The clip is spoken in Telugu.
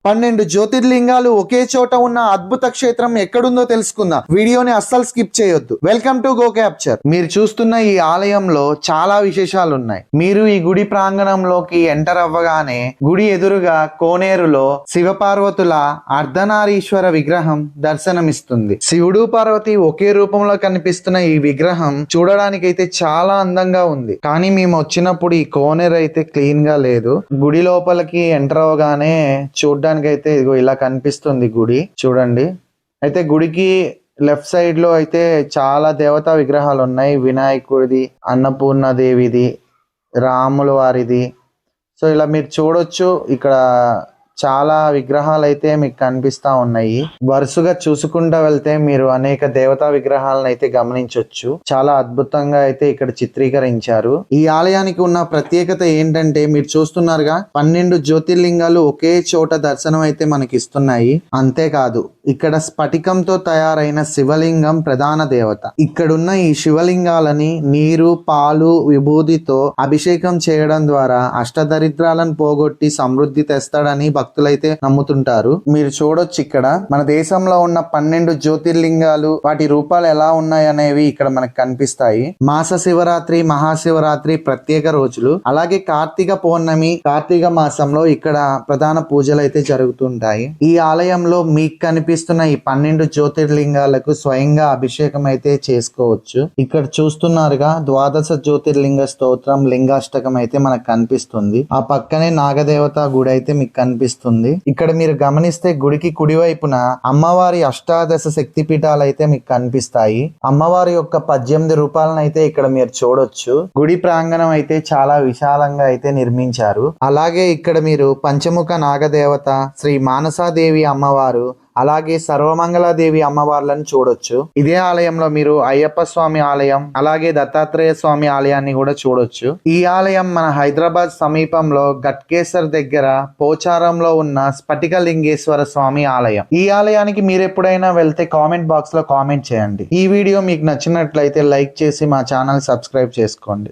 12 జ్యోతిర్లింగాలు ఒకే చోట ఉన్న అద్భుత క్షేత్రం ఎక్కడుందో తెలుసుకుందాం. వీడియోని అస్సలు స్కిప్ చేయొద్దు. Welcome to go capture. మీరు చూస్తున్న ఈ ఆలయంలో చాలా విశేషాలు ఉన్నాయి. మీరు ఈ గుడి ప్రాంగణంలోకి ఎంటర్ అవ్వగానే గుడి ఎదురుగా కోనేరులో శివపార్వతుల అర్ధనారీశ్వర విగ్రహం దర్శనమిస్తుంది. శివుడు పార్వతి ఒకే రూపంలో కనిపిస్తున్న ఈ విగ్రహం చూడడానికైతే చాలా అందంగా ఉంది. కానీ మేము వచ్చినప్పుడు ఈ కోనేరు అయితే క్లీన్ గా లేదు. గుడి లోపలికి ఎంటర్ అవ్వగానే చూడడానికి అయితే ఇదిగో ఇలా కనిపిస్తుంది గుడి. చూడండి, అయితే గుడికి లెఫ్ట్ సైడ్ లో అయితే చాలా దేవతా విగ్రహాలు ఉన్నాయి. వినాయకుడిది, అన్నపూర్ణదేవిది, రాముల వారిది. సో ఇలా మీరు చూడొచ్చు, ఇక్కడ చాలా విగ్రహాలు అయితే మీకు కనిపిస్తా ఉన్నాయి. వరుసగా చూసుకుంటా వెళ్తే మీరు అనేక దేవతా విగ్రహాలను అయితే గమనించవచ్చు. చాలా అద్భుతంగా అయితే ఇక్కడ చిత్రీకరించారు. ఈ ఆలయానికి ఉన్న ప్రత్యేకత ఏంటంటే మీరు చూస్తున్నారుగా, 12 జ్యోతిర్లింగాలు ఒకే చోట దర్శనం అయితే మనకి ఇస్తున్నాయి. అంతేకాదు, ఇక్కడ స్ఫటికంతో తయారైన శివలింగం ప్రధాన దేవత. ఇక్కడున్న ఈ శివలింగాలని నీరు, పాలు, విభూతితో అభిషేకం చేయడం ద్వారా అష్టదరిద్రాలను పోగొట్టి సమృద్ధి తెస్తాడని భక్తులైతే నమ్ముతుంటారు. మీరు చూడొచ్చు, ఇక్కడ మన దేశంలో ఉన్న 12 జ్యోతిర్లింగాలు వాటి రూపాలు ఎలా ఉన్నాయి అనేవి ఇక్కడ మనకు కనిపిస్తాయి. మాస శివరాత్రి, మహాశివరాత్రి ప్రత్యేక రోజులు, అలాగే కార్తీక పౌర్ణమి, కార్తీక మాసంలో ఇక్కడ ప్రధాన పూజలు అయితే జరుగుతుంటాయి. ఈ ఆలయంలో మీకు కనిపిస్తున్న ఈ 12 జ్యోతిర్లింగాలకు స్వయంగా అభిషేకం అయితే చేసుకోవచ్చు. ఇక్కడ చూస్తున్నారుగా, ద్వాదశ జ్యోతిర్లింగ స్తోత్రం, లింగాష్టకం అయితే మనకు కనిపిస్తుంది. ఆ పక్కనే నాగదేవత గుడి అయితే మీకు కనిపిస్తుంది. ఇక్కడ మీరు గమనిస్తే గుడికి కుడివైపున అమ్మవారి అష్టాదశ శక్తి పీఠాలు అయితే మీకు కనిపిస్తాయి. అమ్మవారి యొక్క 18 రూపాలను అయితే ఇక్కడ మీరు చూడొచ్చు. గుడి ప్రాంగణం అయితే చాలా విశాలంగా అయితే నిర్మించారు. అలాగే ఇక్కడ మీరు పంచముఖ నాగదేవత, శ్రీ మానసాదేవి అమ్మవారు, అలాగే సర్వమంగళాదేవి అమ్మవార్లను చూడొచ్చు. ఇదే ఆలయంలో మీరు అయ్యప్ప స్వామి ఆలయం, అలాగే దత్తాత్రేయ స్వామి ఆలయాన్ని కూడా చూడొచ్చు. ఈ ఆలయం మన హైదరాబాద్ సమీపంలో గట్కేసర్ దగ్గర పోచారంలో ఉన్న స్ఫటికలింగేశ్వర స్వామి ఆలయం. ఈ ఆలయానికి మీరు ఎప్పుడైనా వెళ్తే కామెంట్ బాక్స్ లో కామెంట్ చేయండి. ఈ వీడియో మీకు నచ్చినట్లయితే లైక్ చేసి మా ఛానల్ సబ్స్క్రైబ్ చేసుకోండి.